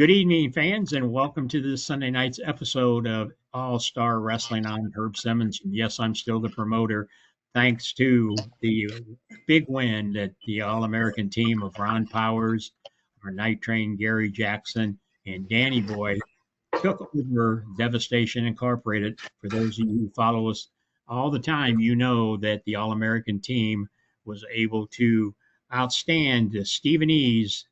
Good evening, fans, and welcome to this Sunday night's episode of All Star Wrestling. I'm Herb Simmons, and yes, I'm still the promoter. Thanks to the big win that the All American team of Ron Powers, our night train Gary Jackson, and Danny Boy took over Devastation Incorporated. For those of you who follow us all the time, you know that the All American team was able to outstand Stephen E's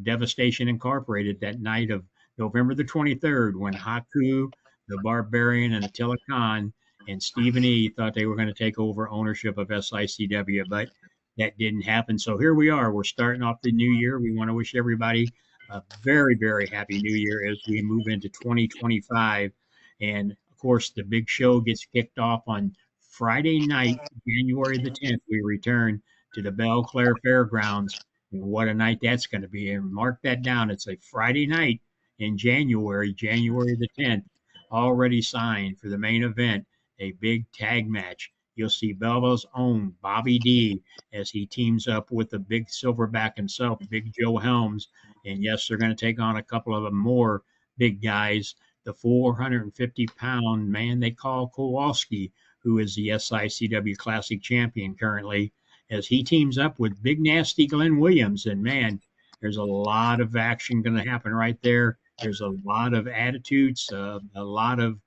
Devastation Incorporated that night of November the 23rd when Haku, the Barbarian, and Attila Khan and Stephen E thought they were going to take over ownership of SICW, but that didn't happen. So here we are. We're starting off the new year. We want to wish everybody a very, very happy new year as we move into 2025. And of course, the big show gets kicked off on Friday night, January the 10th. We return to the Belle Claire Fairgrounds. And what a night that's going to be. And mark that down. It's a Friday night in January, January the 10th, already signed for the main event, a big tag match. You'll see Belleville's own Bobby D as he teams up with the big silverback himself, Big Joe Helms. And yes, they're going to take on a couple of more big guys. The 450-pound man they call Kowalski, who is the SICW Classic champion currently, as he teams up with Big Nasty Glenn Williams. And man, there's a lot of action going to happen right there. There's a lot of attitudes, a lot of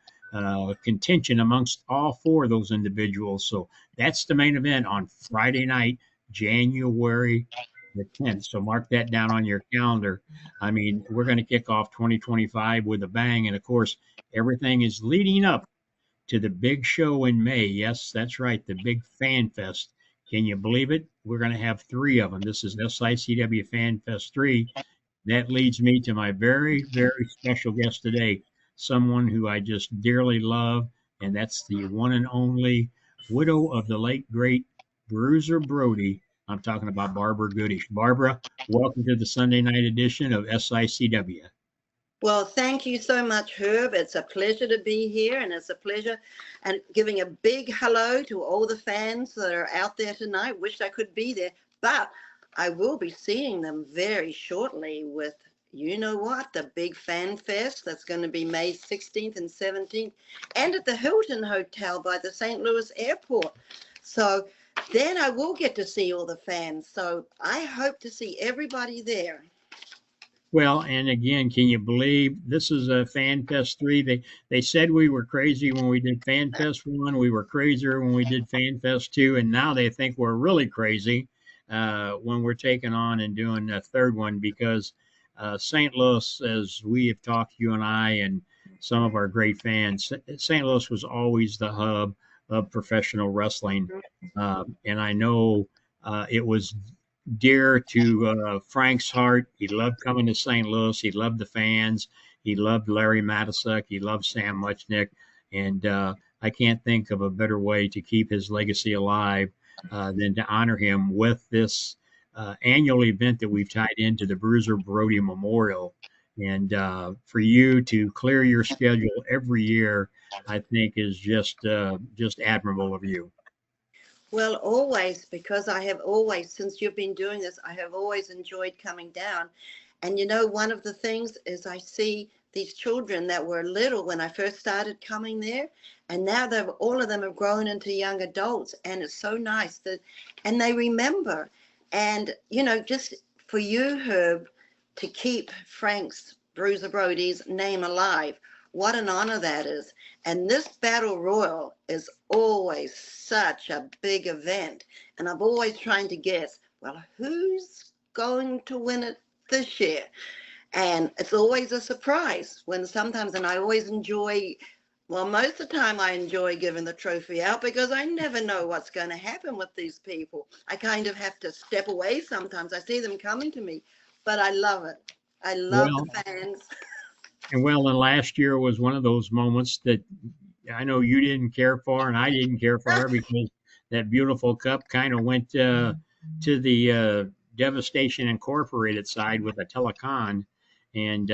contention amongst all four of those individuals. So that's the main event on Friday night, January the 10th. So mark that down on your calendar. I mean, we're going to kick off 2025 with a bang. And of course, everything is leading up to the big show in May. Yes, that's right, the big Fan Fest. Can you believe it? We're going to have three of them. This is SICW Fan Fest 3. That leads me to my very, very special guest today, someone who I just dearly love, and that's the one and only widow of the late, great Bruiser Brody. I'm talking about Barbara Goodish. Barbara, welcome to the Sunday night edition of SICW. Well, thank you so much, Herb. It's a pleasure to be here, and it's a pleasure and giving a big hello to all the fans that are out there tonight. Wish I could be there, but I will be seeing them very shortly with, you know what, the big Fan Fest that's going to be May 16th and 17th, and at the Hilton Hotel by the St. Louis Airport. So then I will get to see all the fans. So I hope to see everybody there. Well, and again, can you believe this is a Fan Fest 3? They said we were crazy when we did Fan Fest 1. We were crazier when we did Fan Fest 2. And now they think we're really crazy when we're taking on and doing a third one because St. Louis, as we have talked, you and I and some of our great fans, St. Louis was always the hub of professional wrestling. And I know it was dear to Frank's heart. He loved coming to St. Louis. He loved the fans. He loved Larry Matisuk. He loved Sam Muchnick. And I can't think of a better way to keep his legacy alive than to honor him with this annual event that we've tied into the Bruiser Brody Memorial. And for you to clear your schedule every year, I think is just admirable of you. Well, always, because I have always, since you've been doing this, I have always enjoyed coming down. And you know, one of the things is I see these children that were little when I first started coming there, and now all of them have grown into young adults, and it's so nice that, and they remember. And, you know, just for you, Herb, to keep Frank's Bruiser Brody's name alive, what an honor that is. And this Battle Royal is always such a big event. And I'm always trying to guess, well, who's going to win it this year? And it's always a surprise when sometimes, and I always enjoy, well, most of the time I enjoy giving the trophy out because I never know what's going to happen with these people. I kind of have to step away sometimes. I see them coming to me, but I love it. I love the fans. And last year was one of those moments that I know you didn't care for and I didn't care for because that beautiful cup kind of went to the Devastation Incorporated side with Attila Khan. And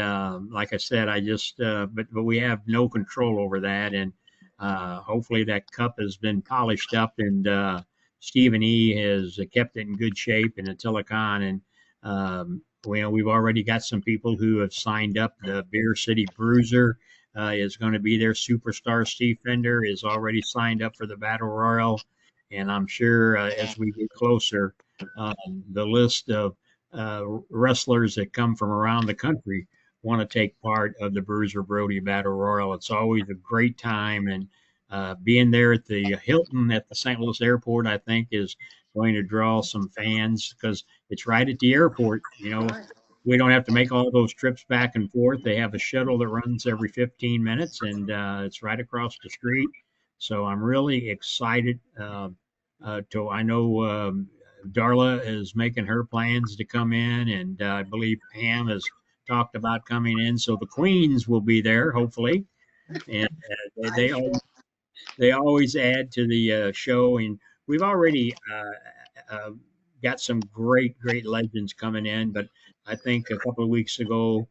like I said, I just, but we have no control over that. And hopefully that cup has been polished up and Stephen E has kept it in good shape and Attila Khan. And we've already got some people who have signed up. The Beer City Bruiser is going to be there. Superstar Steve Fender is already signed up for the Battle Royal. And I'm sure as we get closer, the list of wrestlers that come from around the country want to take part of the Bruiser Brody Battle Royal. It's always a great time. And being there at the Hilton at the St. Louis airport, I think, is going to draw some fans because it's right at the airport. Right. We don't have to make all those trips back and forth. They have a shuttle that runs every 15 minutes, and it's right across the street. So I'm really excited. I know Darla is making her plans to come in, and I believe Pam has talked about coming in. So the Queens will be there, hopefully, and they, I'm they sure. they always add to the show, and we've already got some great legends coming in. But I think a couple of weeks ago,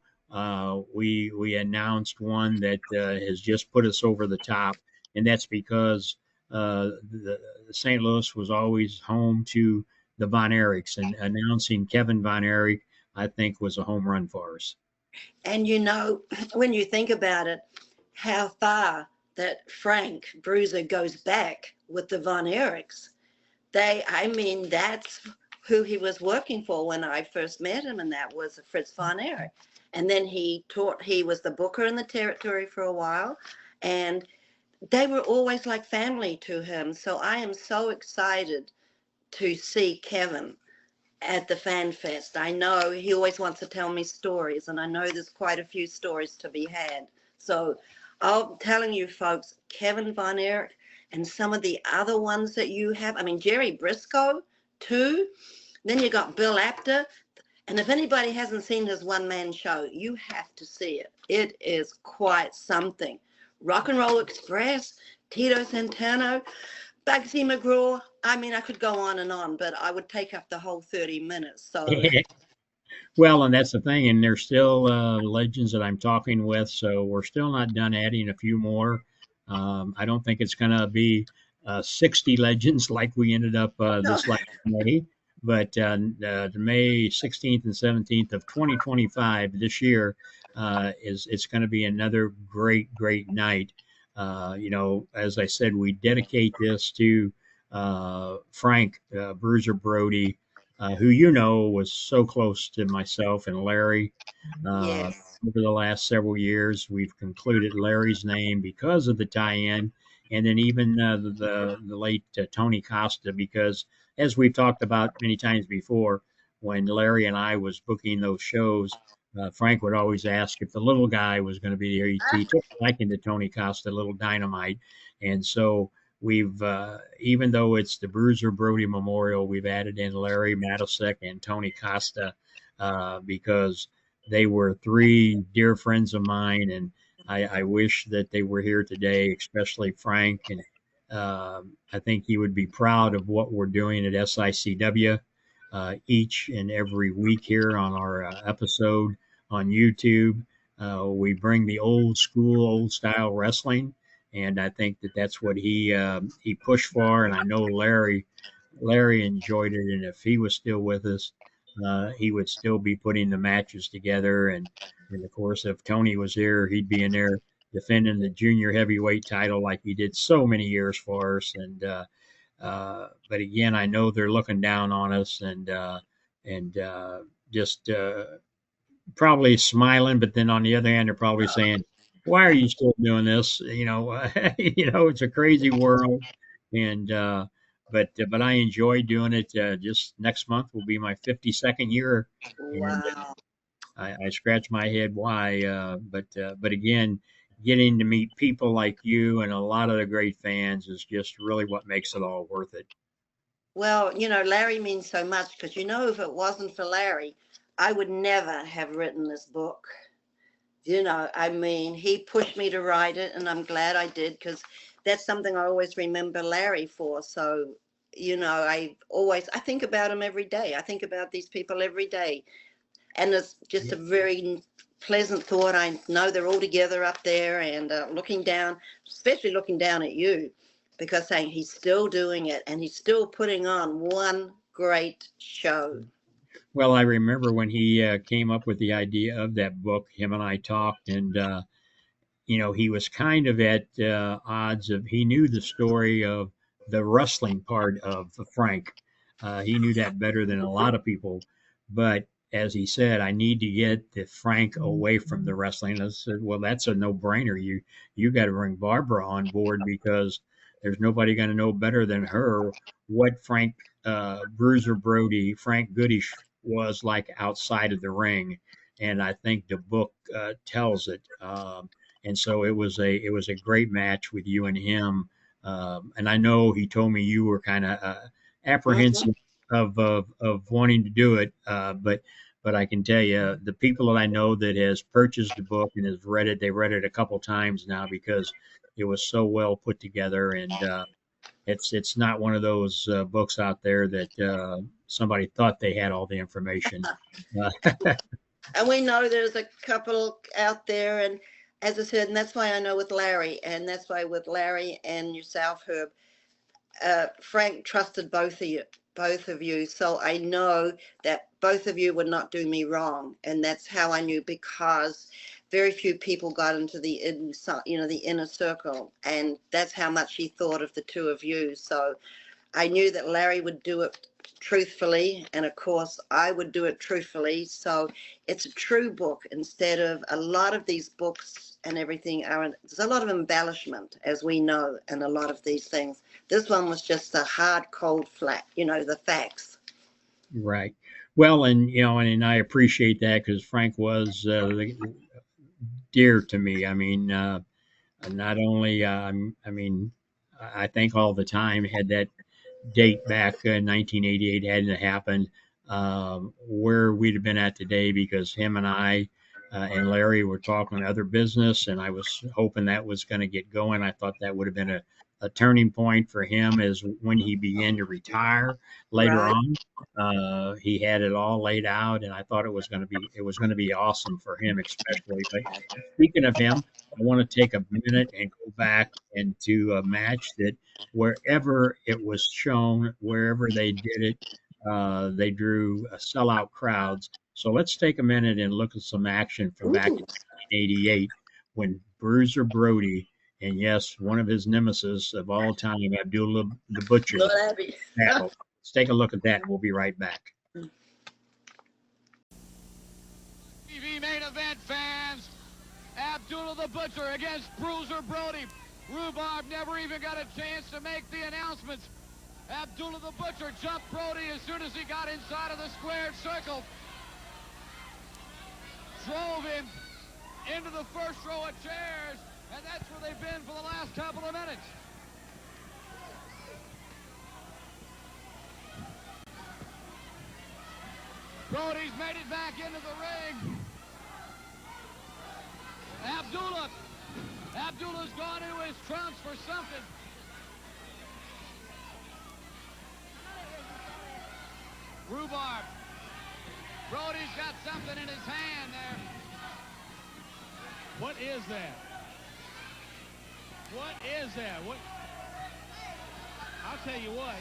we announced one that has just put us over the top, and that's because the St. Louis was always home to the Von Erichs, and announcing Kevin Von Erich, I think, was a home run for us. And when you think about it, how far that Frank Bruiser goes back with the Von Erichs. I mean, that's who he was working for when I first met him, and that was Fritz Von Erich. And then he was the booker in the territory for a while, and they were always like family to him. So I am so excited to see Kevin at the Fan Fest. I know he always wants to tell me stories, and I know there's quite a few stories to be had. So I'm telling you, folks, Kevin Von Erich and some of the other ones that you have. I mean, Jerry Briscoe, too. Then you got Bill Apter. And if anybody hasn't seen his one-man show, you have to see it. It is quite something. Rock and Roll Express, Tito Santana, Bugsy McGraw. I mean, I could go on and on, but I would take up the whole 30 minutes. So, Well, and that's the thing, and there's still legends that I'm talking with, so we're still not done adding a few more. I don't think it's going to be 60 legends like we ended up no, this last May, but the May 16th and 17th of 2025 this year is it's going to be another great night. As I said, we dedicate this to Frank Bruiser Brody, who was so close to myself and Larry. Uh, yes. Over the last several years, we've concluded Larry's name because of the tie-in, and then even the late Tony Costa, because as we've talked about many times before, when Larry and I was booking those shows, Frank would always ask if the little guy was going to be there. He took a liking to Tony Costa, Little Dynamite, and so we've even though it's the Bruiser Brody Memorial, we've added in Larry Matusek and Tony Costa because they were three dear friends of mine, and I wish that they were here today, especially Frank. And I think he would be proud of what we're doing at SICW each and every week here on our episode on YouTube. We bring the old school, old style wrestling, and I think that that's what he pushed for. And I know Larry enjoyed it, and if he was still with us, he would still be putting the matches together. And of course, if Tony was here, he'd be in there defending the junior heavyweight title like he did so many years for us. And but again, I know they're looking down on us and just probably smiling, but then on the other hand, they're probably saying, "Why are you still doing this?" It's a crazy world, and but I enjoy doing it. Just next month will be my 52nd year, and Wow. I scratch my head why. But again, getting to meet people like you and a lot of the great fans is just really what makes it all worth it. Well, Larry means so much because, if it wasn't for Larry, I would never have written this book. I mean, he pushed me to write it, and I'm glad I did because that's something I always remember Larry for. So, I think about him every day. I think about these people every day. And it's just a very pleasant thought. I know they're all together up there and looking down, especially looking down at you, because saying he's still doing it and he's still putting on one great show. Well, I remember when he came up with the idea of that book. Him and I talked, and he was kind of at odds of. He knew the story of the wrestling part of Frank. He knew that better than a lot of people. But as he said, I need to get the Frank away from the wrestling. I said, well, that's a no-brainer. You got to bring Barbara on board because there's nobody going to know better than her what Frank Bruiser Brody, Frank Goodish was like outside of the ring. And I think the book tells it. And so it was a great match with you and him. And I know he told me you were kind of Mhm. apprehensive of wanting to do it, but I can tell you the people that I know that has purchased the book and has read it, they read it a couple times now because it was so well put together, and it's not one of those books out there that somebody thought they had all the information. Uh, And we know there's a couple out there, and as I said, and that's why I know with Larry, and that's why with Larry and yourself, Herb, Frank trusted both of you. So I know that both of you would not do me wrong, and that's how I knew because very few people got into the inside, the inner circle, and that's how much he thought of the two of you. So I knew that Larry would do it truthfully, and of course, I would do it truthfully. So it's a true book instead of a lot of these books and everything are. There's a lot of embellishment, as we know, and a lot of these things. This one was just the hard, cold, flat. The facts. right. Well, and I appreciate that because Frank was dear to me. I mean, not only, I mean, I think all the time had that date back in 1988 hadn't happened, where we'd have been at today because him and I and Larry were talking other business, and I was hoping that was going to get going. I thought that would have been a turning point for him as when he began to retire later Right. on. He had it all laid out, and I thought it was going to be awesome for him, especially. But speaking of him, I want to take a minute and go back into a match that wherever it was shown, wherever they did it, they drew sellout crowds. So let's take a minute and look at some action from back in Ooh, 1988 when Bruiser Brody, and yes, one of his nemesis of all time, Abdullah the Butcher, Lord Abbey. battle. Let's take a look at that and we'll be right back. TV main event fans, Abdullah the Butcher against Bruiser Brody. Rhubarb never even got a chance to make the announcements. Abdullah the Butcher jumped Brody as soon as he got inside of the squared circle. Drove him into the first row of chairs, and that's where they've been for the last couple of minutes. Brody's made it back into the ring. Abdullah's gone into his trunks for something. Rhubarb. Brody's got something in his hand there. What is that? What is that? What? I'll tell you what.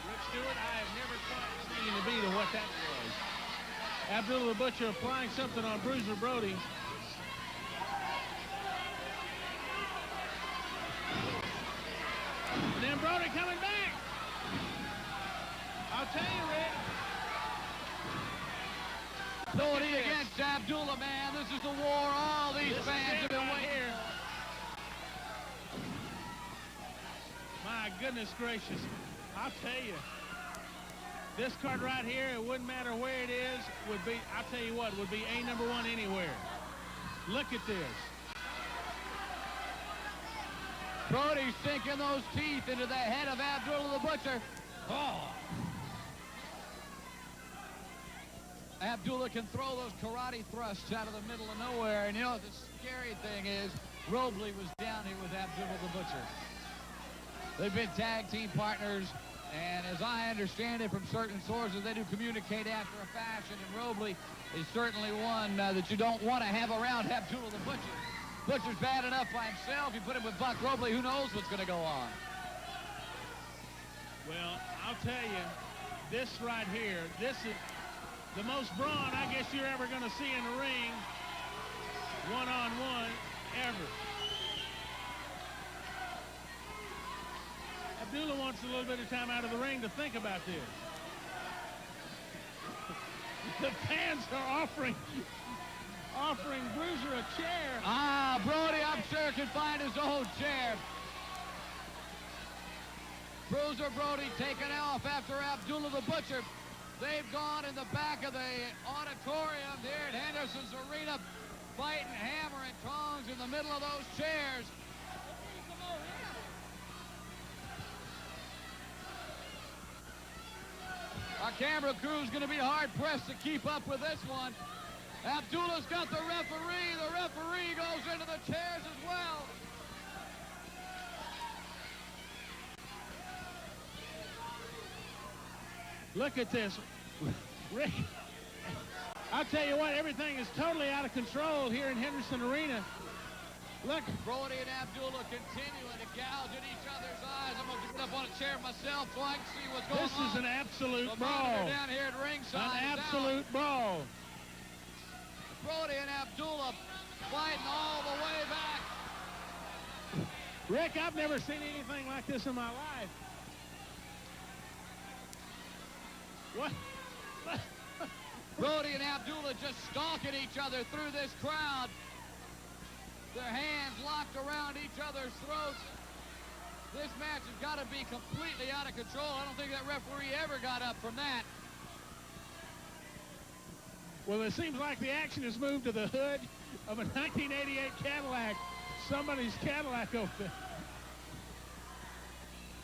Rick Stewart, I have never quite seen the beat of what that was. Abdullah the Butcher applying something on Bruiser Brody. And then Brody coming back. I'll tell you, Rick. Brody against Abdullah, man. This is the war all these fans have been waiting. Here. My goodness gracious. I'll tell you. This card right here, it wouldn't matter where it is, would be, I'll tell you what, would be A number one anywhere. Look at this. Brody's sinking those teeth into the head of Abdullah the Butcher. Oh. Abdullah can throw those karate thrusts out of the middle of nowhere. And the scary thing is, Robley was down here with Abdullah the Butcher. They've been tag team partners, and as I understand it from certain sources, they do communicate after a fashion, and Robley is certainly one that you don't want to have around Abdullah the Butcher. Butcher's bad enough by himself. You put him with Buck Robley, who knows what's going to go on. Well, I'll tell you, this right here, this is the most brawn I guess you're ever going to see in the ring, one-on-one, ever. Abdullah wants a little bit of time out of the ring to think about this. The fans are offering Bruiser a chair. Brody, I'm sure, can find his own chair. Bruiser Brody taken off after Abdullah the Butcher. They've gone in the back of the auditorium here at Henderson's Arena, fighting hammer and tongs in the middle of those chairs. Our camera crew's going to be hard-pressed to keep up with this one. Abdullah's got the referee. The referee goes into the chairs as well. Look at this. Rick, I'll tell you what, everything is totally out of control here in Henderson Arena. Look. Brody and Abdullah continuing to gouge at each other's eyes. I'm going to get up on a chair myself so I can see what's going on. This is an absolute the brawl. Down here at ringside. An absolute brawl. Brody and Abdullah fighting all the way back. Rick, I've never seen anything like this in my life. What? Brody and Abdullah just stalking each other through this crowd. Their hands locked around each other's throats. This match has got to be completely out of control. I don't think that referee ever got up from that. Well, it seems like the action has moved to the hood of a 1988 Cadillac. Somebody's Cadillac over there.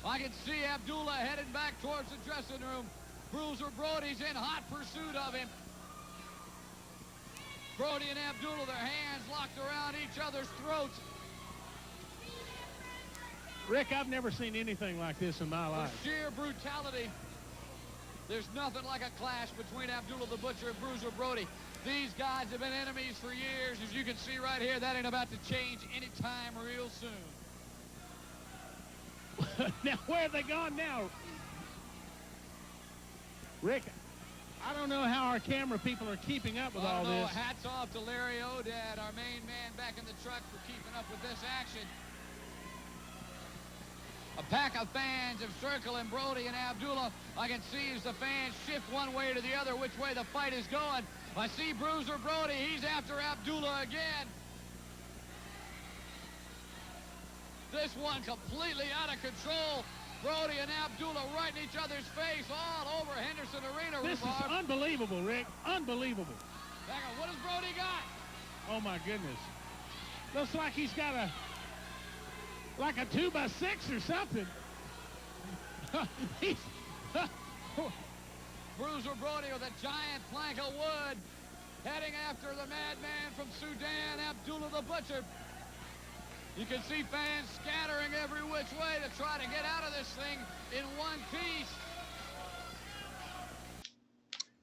I can see Abdullah heading back towards the dressing room. Bruiser Brody's in hot pursuit of him. Brody and Abdullah, their hands locked around each other's throats. Rick, I've never seen anything like this in my life. For sheer brutality. There's nothing like a clash between Abdullah the Butcher and Bruiser Brody. These guys have been enemies for years. As you can see right here, that ain't about to change anytime real soon. Now, where have they gone now? Rick, I don't know how our camera people are keeping up with all this. Hats off to Larry Odad, our main man back in the truck, for keeping up with this action. A pack of fans have circling Brody and Abdullah. I can see as the fans shift one way to the other which way the fight is going. I see Bruiser Brody. He's after Abdullah again. This one completely out of control. Brody and Abdullah right in each other's face all over Henderson Arena. This is unbelievable, Rick. Unbelievable. Hang on, what has Brody got? Oh, my goodness. Looks like he's got a 2x6 or something. Bruiser Brody with a giant plank of wood heading after the madman from Sudan, Abdullah the Butcher. You can see fans scattering every which way to try to get out of this thing in one piece.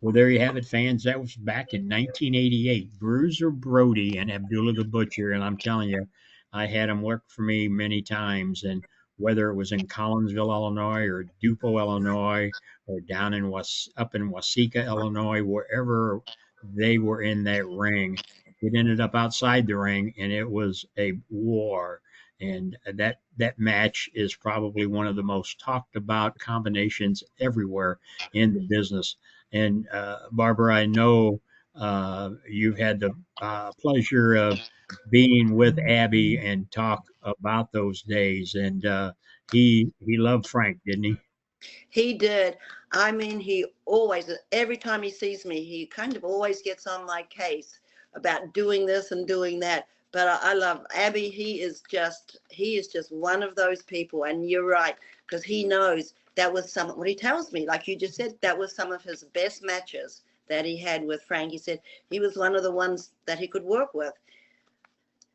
Well, there you have it, fans. That was back in 1988. Bruiser Brody and Abdullah the Butcher. And I'm telling you, I had them work for me many times. And whether it was in Collinsville, Illinois, or Dupo, Illinois, or down in up in Waseca, Illinois, wherever they were in that ring, it ended up outside the ring, and it was a war. And that match is probably one of the most talked about combinations everywhere in the business. And Barbara, I know you've had the pleasure of being with Abby and talk about those days. And he loved Frank, didn't he? He did. I mean, he always, every time he sees me, he kind of always gets on my case about doing this and doing that. But I love Abby. He is just one of those people. And you're right, because he knows that was what he tells me, like you just said, that was some of his best matches that he had with Frank. He said he was one of the ones that he could work with.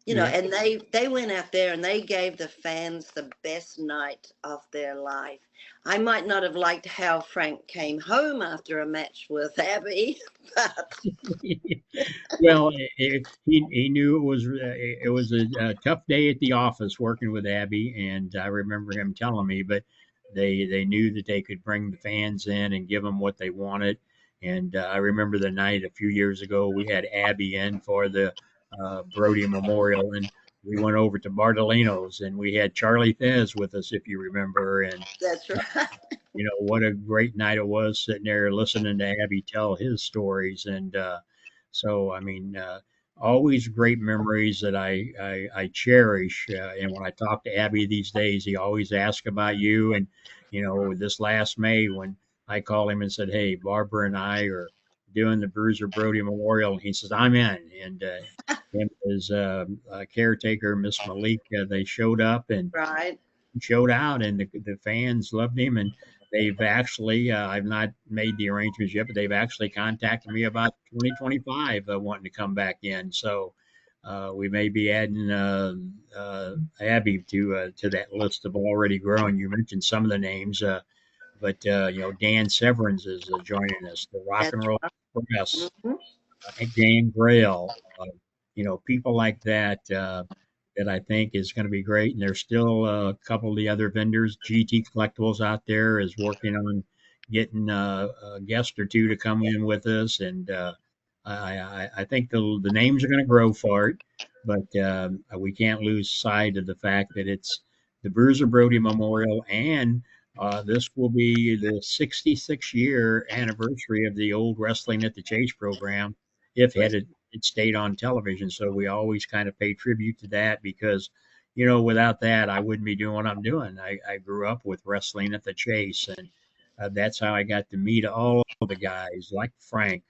You know, and they went out there and they gave the fans the best night of their life. I might not have liked how Frank came home after a match with Abby, but well, he knew it was a tough day at the office working with Abby, and I remember him telling me. But They knew that they could bring the fans in and give them what they wanted. And I remember the night a few years ago, we had Abby in for the Brody Memorial, and we went over to Bartolino's, and we had Charlie Thez with us, if you remember. And That's right. what a great night it was sitting there listening to Abby tell his stories. And so, I mean, always great memories that I cherish. And when I talk to Abby these days, he always asks about you. And, this last May when I called him and said, hey, Barbara and I are doing the Bruiser Brody Memorial, he says, I'm in. And him, his caretaker, Miss Malik, they showed up and Right. showed out, and the fans loved him. And they've actually, I've not made the arrangements yet, but they've actually contacted me about 2025 wanting to come back in. So we may be adding Abby to that list of already growing. You mentioned some of the names, but Dan Severance is joining us. The Rock That's and Roll right. Express, Mhm. Dan Grail, people like that. That I think is going to be great. And there's still a couple of the other vendors. GT Collectibles out there is working on getting a guest or two to come in with us. And I think the names are going to grow for it, but we can't lose sight of the fact that it's the Bruiser Brody Memorial, and this will be the 66-year anniversary of the old Wrestling at the Chase program, if it stayed on television. So we always kind of pay tribute to that because, without that, I wouldn't be doing what I'm doing. I grew up with Wrestling at the Chase, and that's how I got to meet all the guys like Frank,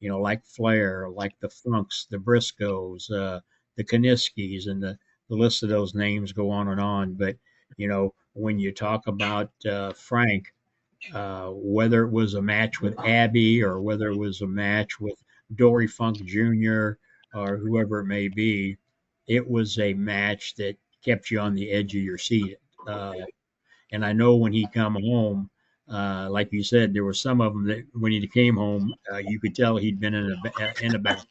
like Flair, like the Funks, the Briscoes, the Kaniskis, and the list of those names go on and on. But, when you talk about Frank, whether it was a match with Abby or whether it was a match with Dory Funk Jr. or whoever it may be, it was a match that kept you on the edge of your seat. And I know when he come home, like you said, there were some of them that when he came home, you could tell he'd been in a battle.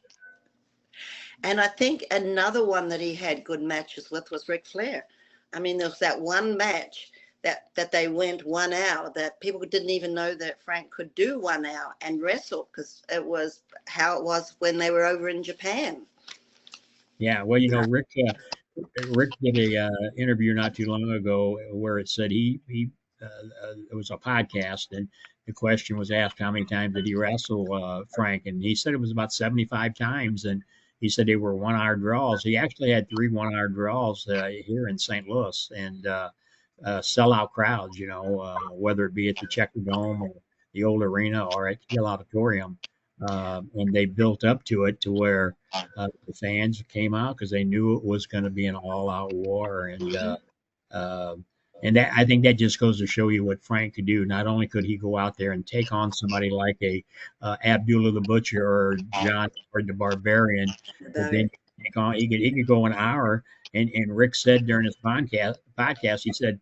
And I think another one that he had good matches with was Ric Flair. I mean, there was that one match that they went 1 hour that people didn't even know that Frank could do 1 hour and wrestle, because it was how it was when they were over in Japan. Yeah, well, Rick did a interview not too long ago where it said it was a podcast, and the question was asked how many times did he wrestle Frank, and he said it was about 75 times, and he said they were 1 hour draws. He actually had 3 1 hour draws here in St. Louis, and sellout crowds, whether it be at the Checker Dome or the old arena or at Kiel Auditorium. And they built up to it to where the fans came out because they knew it was going to be an all-out war. And that, I think that just goes to show you what Frank could do. Not only could he go out there and take on somebody like a Abdullah the Butcher or John or the Barbarian, but then he could go an hour. And Rick said during his podcast, he said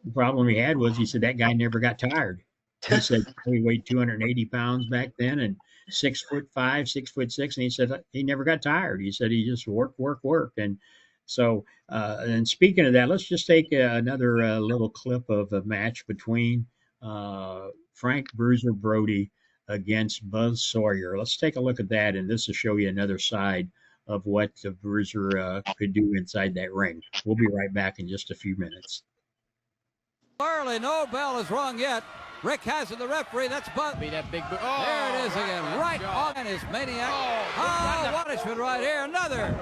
the problem he had was, he said, that guy never got tired. He said he weighed 280 pounds back then and 6'5", 6'6", and he said he never got tired. He said he just worked. And so, and speaking of that, let's just take another little clip of a match between Frank Bruiser Brody against Buzz Sawyer. Let's take a look at that, and this will show you another side of what the Bruiser could do inside that ring. We'll be right back in just a few minutes. Early, no bell is rung yet. Rick has it, the referee. That's Buzz. Be that big. There it is again, right on his maniac. Oh, punishment right here. Another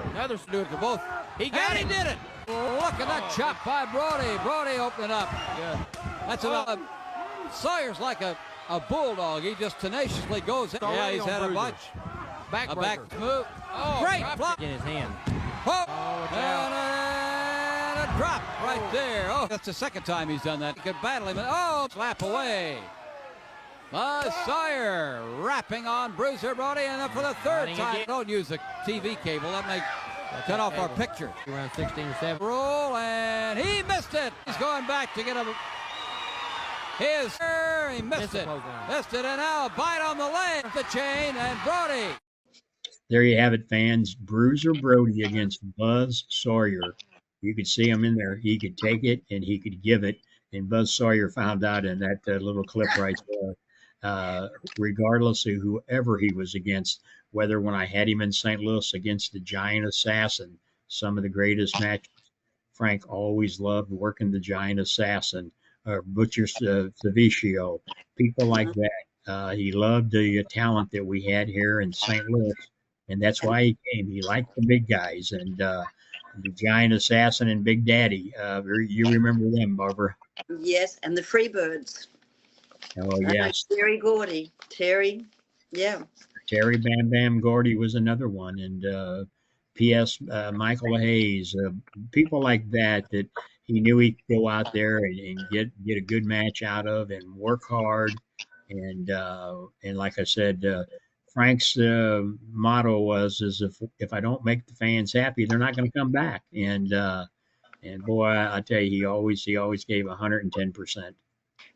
do it to both. He did it. Look at that chop by Brody. Brody opening up. Good. That's another. Sawyer's like a bulldog. He just tenaciously goes in. Yeah, he's had a bunch. A back move. Great block in his hand. And a drop right there. Oh, that's the second time he's done that. He could battle him. Oh, slap away. Buzz Sawyer wrapping on Bruiser Brody, and then for the third time. Don't use the TV cable. That may cut off our picture. Around 16 or 7. Roll, and he missed it. He's going back to get him. He missed it. Missed it, and now a bite on the leg. The chain, and Brody. There you have it, fans. Bruiser Brody against Buzz Sawyer. You could see him in there. He could take it and he could give it. and Buzz Sawyer found out in that little clip right there, regardless of whoever he was against, whether when I had him in St. Louis against the Giant Assassin, some of the greatest matches, Frank always loved working the Giant Assassin or Butcher Saviccio, people like that. He loved the talent that we had here in St. Louis, and that's why he came. He liked the big guys, and the Giant Assassin and Big Daddy. You remember them, Barbara? Yes, and the Freebirds. Oh yes, Terry Gordy. Terry, yeah. Terry Bam Bam Gordy was another one, and P.S. Michael Hayes, people like that that he knew he could go out there and get a good match out of and work hard, and like I said, Frank's motto was is if I don't make the fans happy, they're not going to come back, and boy, I tell you, he always gave 110%.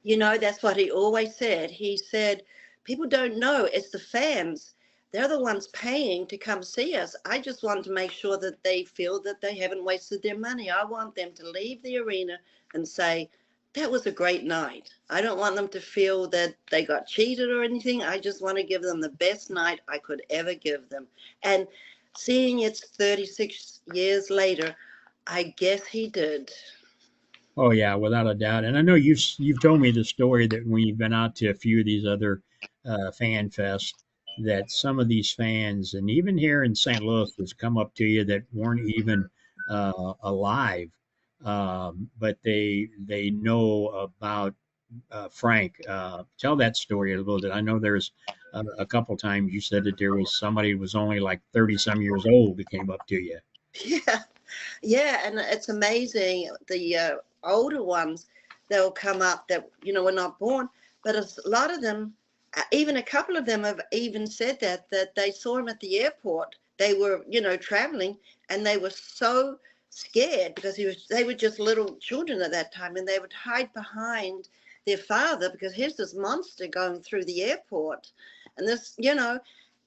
You know, that's what he always said. He said, people don't know, it's the fans. They're the ones paying to come see us. I just want to make sure that they feel that they haven't wasted their money. I want them to leave the arena and say, that was a great night. I don't want them to feel that they got cheated or anything. I just want to give them the best night I could ever give them. And seeing it's 36 years later, I guess he did. Oh yeah, without a doubt. And I know you've told me the story that when you've been out to a few of these other fan fests, that some of these fans, and even here in St. Louis, has come up to you that weren't even alive, but they know about Frank. Tell that story a little bit. I know there's a couple times you said that there was somebody who was only like 30 some years old that came up to you. Yeah. Yeah, and it's amazing. The older ones, they'll come up that, were not born. But a lot of them, even a couple of them have even said that they saw him at the airport. They were, traveling, and they were so scared because they were just little children at that time, and they would hide behind their father because here's this monster going through the airport. And this,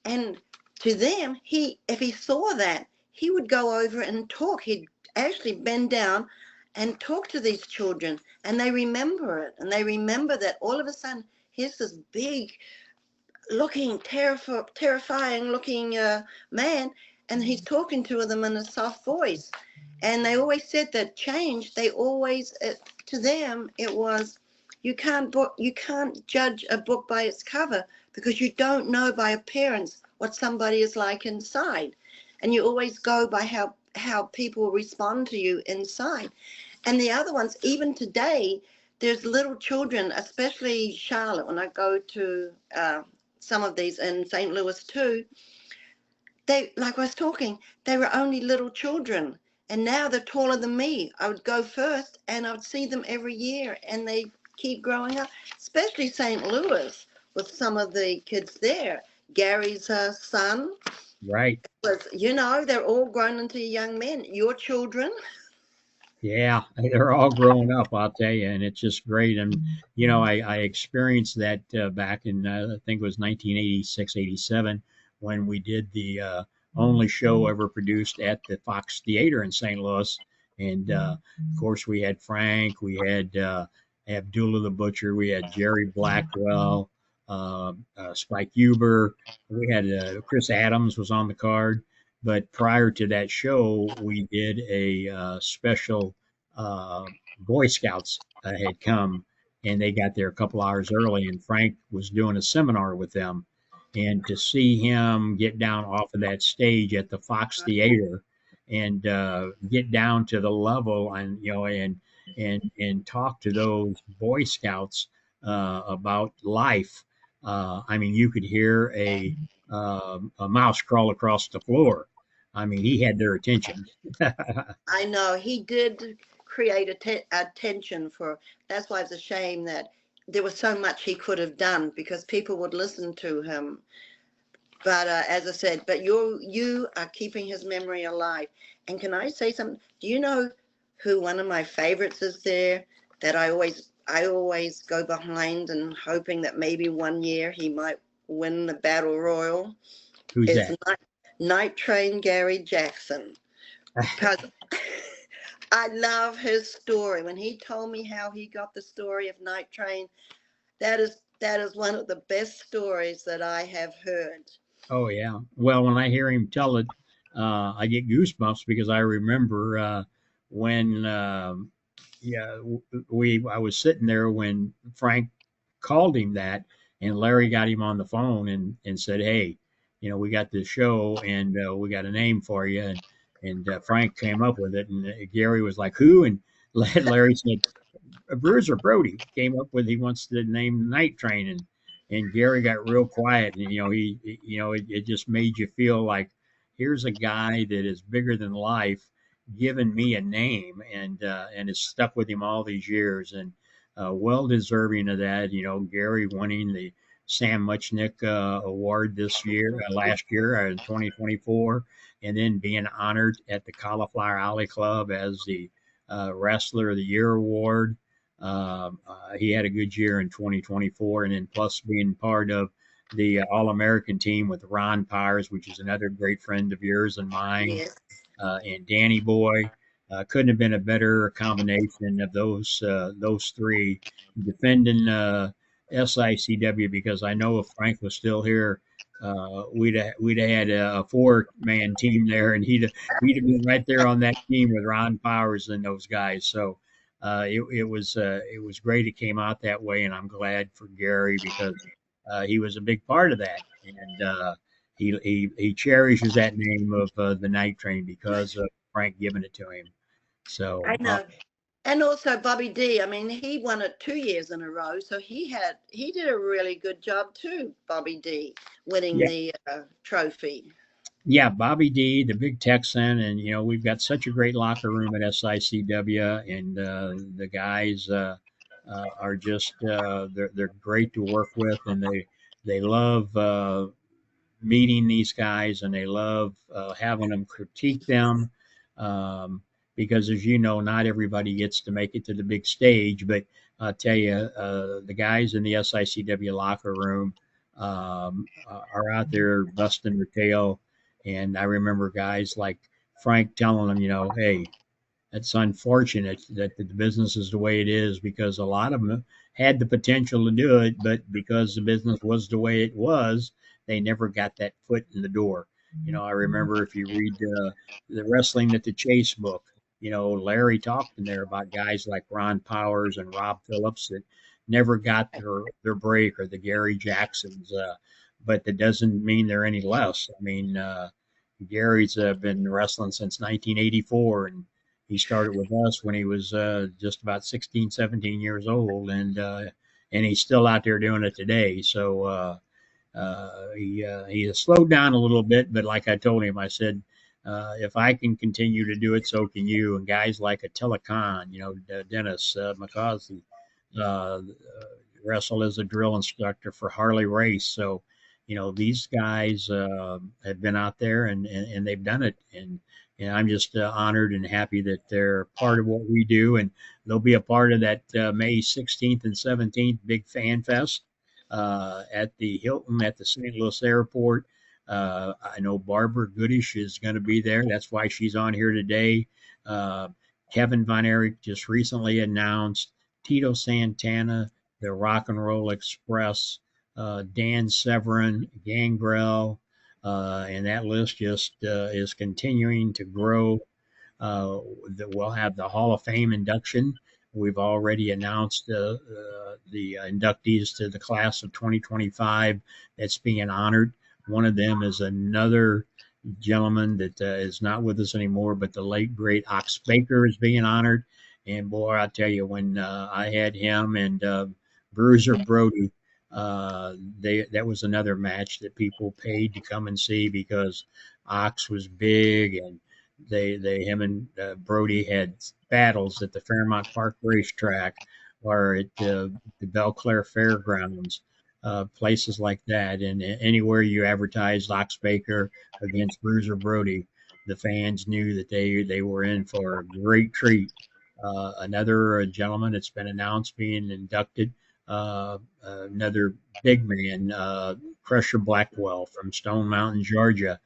and to them, if he saw that, he would go over and talk. He'd actually bend down and talk to these children, and they remember it. And they remember that all of a sudden, here's this big looking, terrifying looking man, and he's talking to them in a soft voice. And they always said that change, to them, it was, you can't judge a book by its cover because you don't know by appearance what somebody is like inside. And you always go by how people respond to you inside. And the other ones, even today, there's little children, especially Charlotte, when I go to some of these in St. Louis too, they, like I was talking, they were only little children. And now they're taller than me. I would go first and I would see them every year, and they keep growing up, especially St. Louis with some of the kids there. Gary's son. Right. Was, they're all grown into young men. Your children. Yeah, they're all growing up, I'll tell you, and it's just great. And, I experienced that back in, I think it was 1986, 87, when we did the only show ever produced at the Fox Theater in St. Louis. And, of course, we had Frank, we had Abdullah the Butcher, we had Jerry Blackwell, Spike Huber, we had Chris Adams was on the card. But prior to that show, we did a special Boy Scouts had come, and they got there a couple hours early, and Frank was doing a seminar with them. And to see him get down off of that stage at the Fox Theater and get down to the level and talk to those Boy Scouts about life. I mean, you could hear a mouse crawl across the floor. I mean, he had their attention. I know he did create attention for. That's why it's a shame that there was so much he could have done because people would listen to him. But as I said, but you are keeping his memory alive. And can I say something? Do you know who one of my favorites is there that I always go behind and hoping that maybe one year he might win the Battle Royal? Who's that? Night Train Gary Jackson. Because I love his story. When he told me how he got the story of Night Train, that is one of the best stories that I have heard. Oh yeah. Well, when I hear him tell it, I get goosebumps because I remember when yeah we I was sitting there when Frank called him that, and Larry got him on the phone and said, "Hey, we got this show and we got a name for you." And Frank came up with it, and Gary was like, "Who?" And Larry said, Bruiser Brody came up with he wants to name Night Train, and Gary got real quiet, and it just made you feel like here's a guy that is bigger than life giving me a name, and has stuck with him all these years, and well deserving of that. Gary winning the Sam Muchnick award this year, last year, 2024, and then being honored at the Cauliflower Alley Club as the Wrestler of the Year award. He had a good year in 2024, and then plus being part of the All American team with Ron Powers, which is another great friend of yours and mine, Yes. and Danny Boy. Couldn't have been a better combination of those three defending SICW, because I know if Frank was still here, we'd have had a four-man team there, and he'd have been right there on that team with Ron Powers and those guys. So it was great it came out that way, and I'm glad for Gary because he was a big part of that, and he cherishes that name of the Night Train because of Frank giving it to him. I So know. And also Bobby D. I mean, he won it 2 years in a row, so he did a really good job too, Bobby D, winning yeah, the trophy. yeah, Bobby D, the big Texan, and we've got such a great locker room at SICW, and the guys are just they're great to work with, and they love meeting these guys, and they love having them critique them, um, because, as you know, not everybody gets to make it to the big stage. But I'll tell you, the guys in the SICW locker room are out there busting their tail. And I remember guys like Frank telling them, hey, it's unfortunate that the business is the way it is, because a lot of them had the potential to do it, but because the business was the way it was, they never got that foot in the door. I remember if you read the Wrestling at the Chase book, Larry talked in there about guys like Ron Powers and Rob Phillips that never got their break, or the Gary Jacksons, but that doesn't mean they're any less. I mean, Gary's been wrestling since 1984, and he started with us when he was just about 16, 17 years old, and he's still out there doing it today. So he has slowed down a little bit, but like I told him, I said, if I can continue to do it, so can you. And guys like Attila Khan, Dennis McCausey, wrestle as a drill instructor for Harley Race. So, these guys have been out there, and they've done it. And I'm just honored and happy that they're part of what we do. And they'll be a part of that May 16th and 17th Big Fan Fest at the Hilton at the St. Louis Airport. I know Barbara Goodish is going to be there. That's why she's on here today. Uh, Kevin Von Erich just recently announced Tito Santana, the Rock and Roll Express, Dan Severin, Gangrel, and that list just is continuing to grow. We'll have the Hall of Fame induction. We've already announced the inductees to the class of 2025 that's being honored. One of them is another gentleman that is not with us anymore, but the late great Ox Baker is being honored. And boy, I tell you, when I had him and Bruiser Brody, that was another match that people paid to come and see, because Ox was big, and him and Brody had battles at the Fairmount Park racetrack, or at the Belclair Fairgrounds, places like that. And anywhere you advertised Ox Baker against Bruiser Brody, the fans knew that they were in for a great treat. Another gentleman that's been announced being inducted, another big man, Crusher Blackwell from Stone Mountain, Georgia,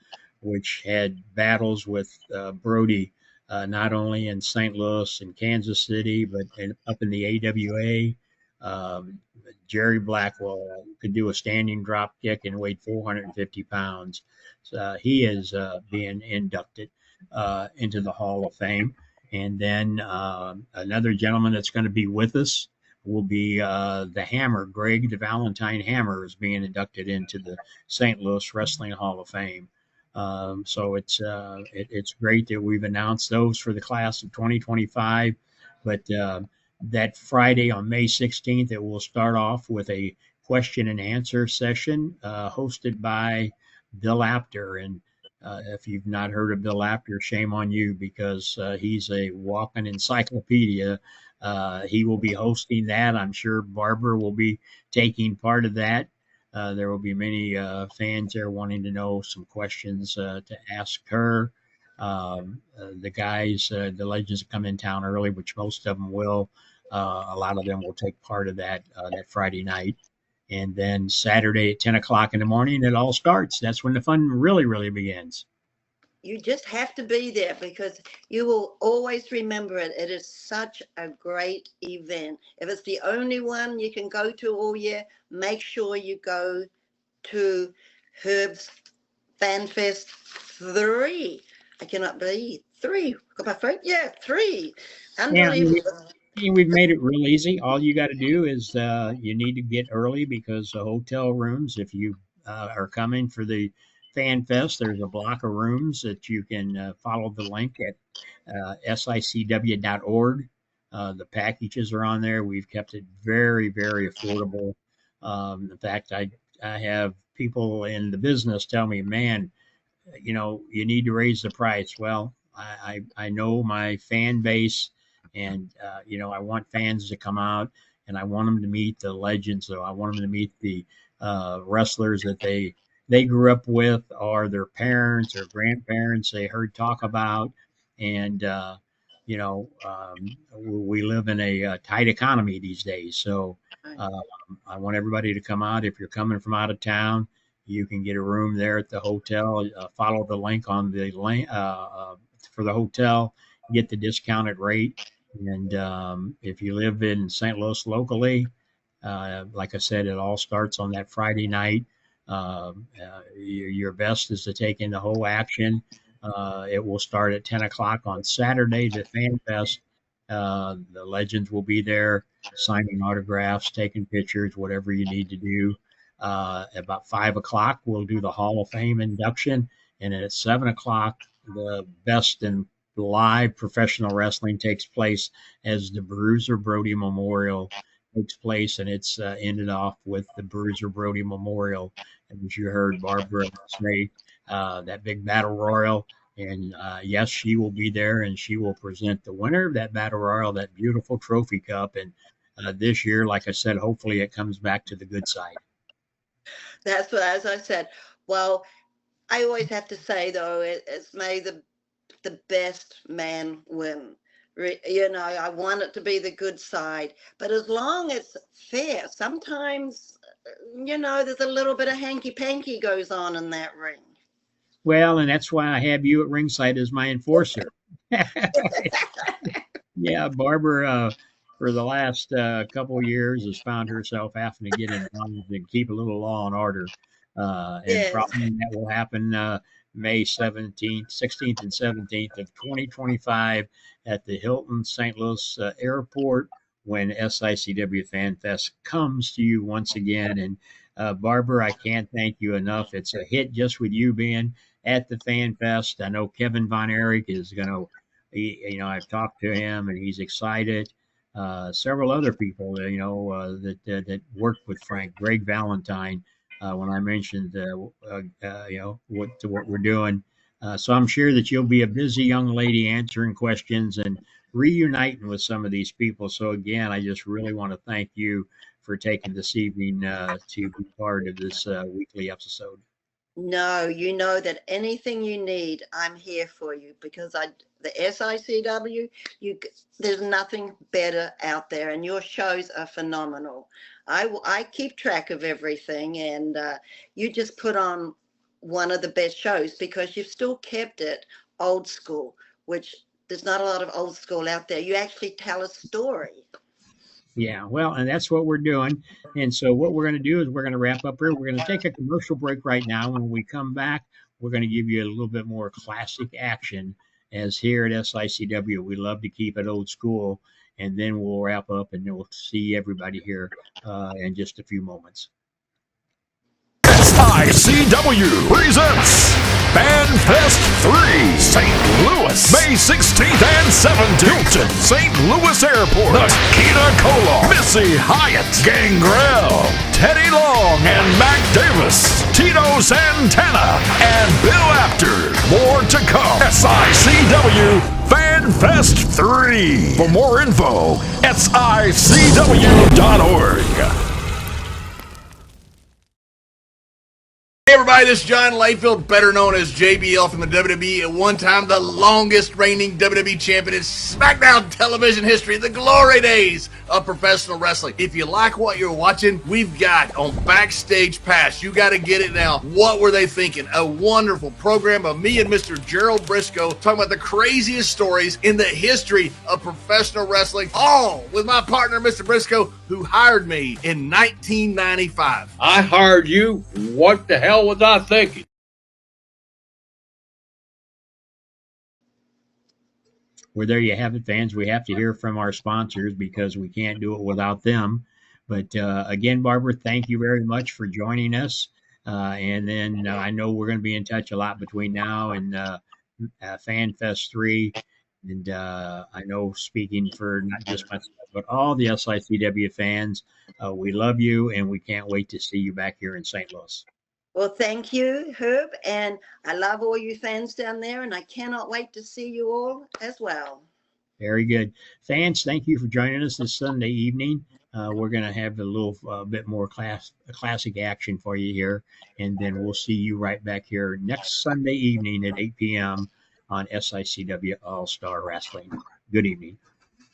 which had battles with Brody not only in St. Louis and Kansas City, but up in the AWA. Um, Jerry Blackwell could do a standing drop kick and weighed 450 pounds. So he is being inducted into the Hall of Fame. And then another gentleman that's going to be with us will be the Hammer, Greg the Valentine Hammer, is being inducted into the St. Louis Wrestling Hall of Fame. So it's great that we've announced those for the class of 2025. But that Friday on May 16th, it will start off with a question and answer session hosted by Bill Apter. And if you've not heard of Bill Apter, shame on you, because he's a walking encyclopedia. He will be hosting that. I'm sure Barbara will be taking part of that. There will be many fans there wanting to know some questions to ask her. The guys, the legends that come in town early, which most of them will. A lot of them will take part of that Friday night. And then Saturday at 10 o'clock in the morning, it all starts. That's when the fun really, really begins. You just have to be there because you will always remember it. It is such a great event. If it's the only one you can go to all year, make sure you go to Herb's FanFest 3. I cannot believe 3. Got my phone? Yeah, 3. Unbelievable. We've made it real easy. All you got to do is you need to get early, because the hotel rooms, if you are coming for the Fan Fest, there's a block of rooms that you can follow the link at SICW.org. The packages are on there. We've kept it very, very affordable. In fact, I have people in the business tell me, man, you need to raise the price. Well, I know my fan base, and I want fans to come out, and I want them to meet the legends. So I want them to meet the wrestlers that they grew up with, or their parents or grandparents they heard talk about. And we live in a tight economy these days, so I want everybody to come out. If you're coming from out of town, you can get a room there at the hotel. Follow the link on the link for the hotel, get the discounted rate. And if you live in St. Louis locally, like I said, it all starts on that Friday night. Your best is to take in the whole action. It will start at 10 o'clock on Saturday, the Fan Fest. The legends will be there signing autographs, taking pictures, whatever you need to do. About 5 o'clock, we'll do the Hall of Fame induction. And at 7 o'clock, the best in live professional wrestling takes place as the Bruiser Brody Memorial takes place. And it's ended off with the Bruiser Brody Memorial. And as you heard Barbara say, that big battle royal. And yes, she will be there, and she will present the winner of that battle royal, that beautiful trophy cup. And this year, like I said, hopefully it comes back to the good side. That's what, as I said. Well, I always have to say though, it's may the best man win. I want it to be the good side, but as long as it's fair, sometimes there's a little bit of hanky panky goes on in that ring. Well, and that's why I have you at ringside as my enforcer. Yeah, Barbara, for the last couple of years, has found herself having to get involved and keep a little law and order. And Yes. probably that will happen May 17th, 16th, and 17th of 2025 at the Hilton St. Louis Airport, when SICW Fan Fest comes to you once again. And Barbara, I can't thank you enough. It's a hit just with you being at the Fan Fest. I know Kevin Von Erich is going to, I've talked to him and he's excited. Several other people, that worked with Frank, Greg Valentine, when I mentioned, what we're doing. So I'm sure that you'll be a busy young lady answering questions and reuniting with some of these people. So again, I just really want to thank you for taking this evening to be part of this weekly episode. No, you know that anything you need, I'm here for you, because the SICW, there's nothing better out there, and your shows are phenomenal. I keep track of everything, and you just put on one of the best shows because you've still kept it old school, which There's not a lot of old school out there. You actually tell a story. Yeah, well, and that's what we're doing. And so what we're going to do is we're going to wrap up here. We're going to take a commercial break right now. When we come back, we're going to give you a little bit more classic action. As here at SICW, we love to keep it old school. And then we'll wrap up and we'll see everybody here in just a few moments. SICW presents FanFest 3, St. Louis, May 16th and 17th. Hilton, St. Louis Airport, Nikita Koloff, Missy Hyatt, Gangrel, Teddy Long, and Mac Davis, Tito Santana, and Bill Apter. More to come. SICW FanFest 3. For more info, SICW.org. Hey everybody, this is John Layfield, better known as JBL from the WWE, at one time the longest reigning WWE champion in SmackDown television history, the glory days of professional wrestling. If you like what you're watching, we've got on Backstage Pass, you got to get it now. What were they thinking? A wonderful program of me and Mr. Gerald Briscoe talking about the craziest stories in the history of professional wrestling, all with my partner, Mr. Briscoe, who hired me in 1995. I hired you? What the hell was I thinking? Well, there you have it, fans. We have to hear from our sponsors because we can't do it without them. But again, Barbara, thank you very much for joining us. And then I know we're going to be in touch a lot between now and FanFest 3. And I know, speaking for not just myself, but all the SICW fans, we love you and we can't wait to see you back here in St. Louis. Well, thank you, Herb, and I love all you fans down there, and I cannot wait to see you all as well. Very good. Fans, thank you for joining us this Sunday evening. We're going to have a little bit more classic action for you here, and then we'll see you right back here next Sunday evening at 8 p.m. on SICW All-Star Wrestling. Good evening.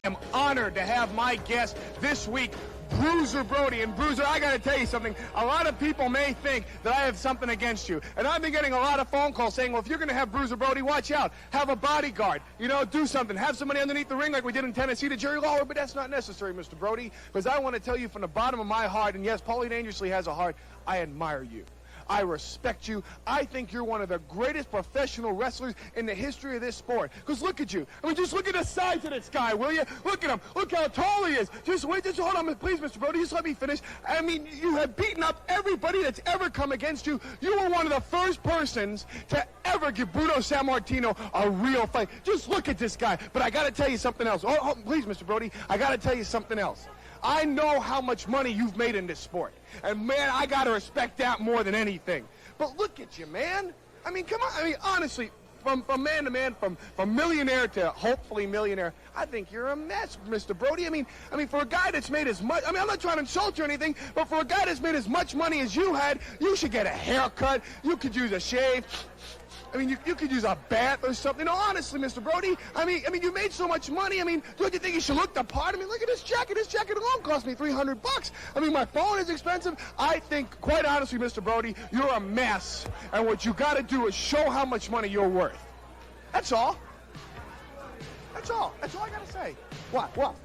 I'm honored to have my guest this week, Bruiser Brody. And Bruiser, I got to tell you something. A lot of people may think that I have something against you. And I've been getting a lot of phone calls saying, well, if you're going to have Bruiser Brody, watch out. Have a bodyguard. You know, do something. Have somebody underneath the ring like we did in Tennessee to Jerry Lawler. But that's not necessary, Mr. Brody, because I want to tell you from the bottom of my heart, and yes, Paulie Dangerously has a heart, I admire you. I respect you. I think you're one of the greatest professional wrestlers in the history of this sport. Because look at you. I mean, just look at the size of this guy, will you? Look at him. Look how tall he is. Just wait. Just hold on, please, Mr. Brody. Just let me finish. I mean, you have beaten up everybody that's ever come against you. You were one of the first persons to ever give Bruno Sammartino a real fight. Just look at this guy. But I got to tell you something else. Oh, please, Mr. Brody. I got to tell you something else. I know how much money you've made in this sport. And, man, I got to respect that more than anything. But look at you, man. I mean, come on. I mean, honestly, from man to man, from millionaire to hopefully millionaire, I think you're a mess, Mr. Brody. I mean, for a guy that's made as much, I mean, I'm not trying to insult you or anything, but for a guy that's made as much money as you had, you should get a haircut. You could use a shave. I mean, you could use a bath or something. No, honestly, Mr. Brody, I mean, you made so much money. I mean, don't you think you should look the part? I mean, look at this jacket. This jacket alone cost me $300. I mean, my phone is expensive. I think, quite honestly, Mr. Brody, you're a mess. And what you got to do is show how much money you're worth. That's all. That's all. That's all I got to say. What?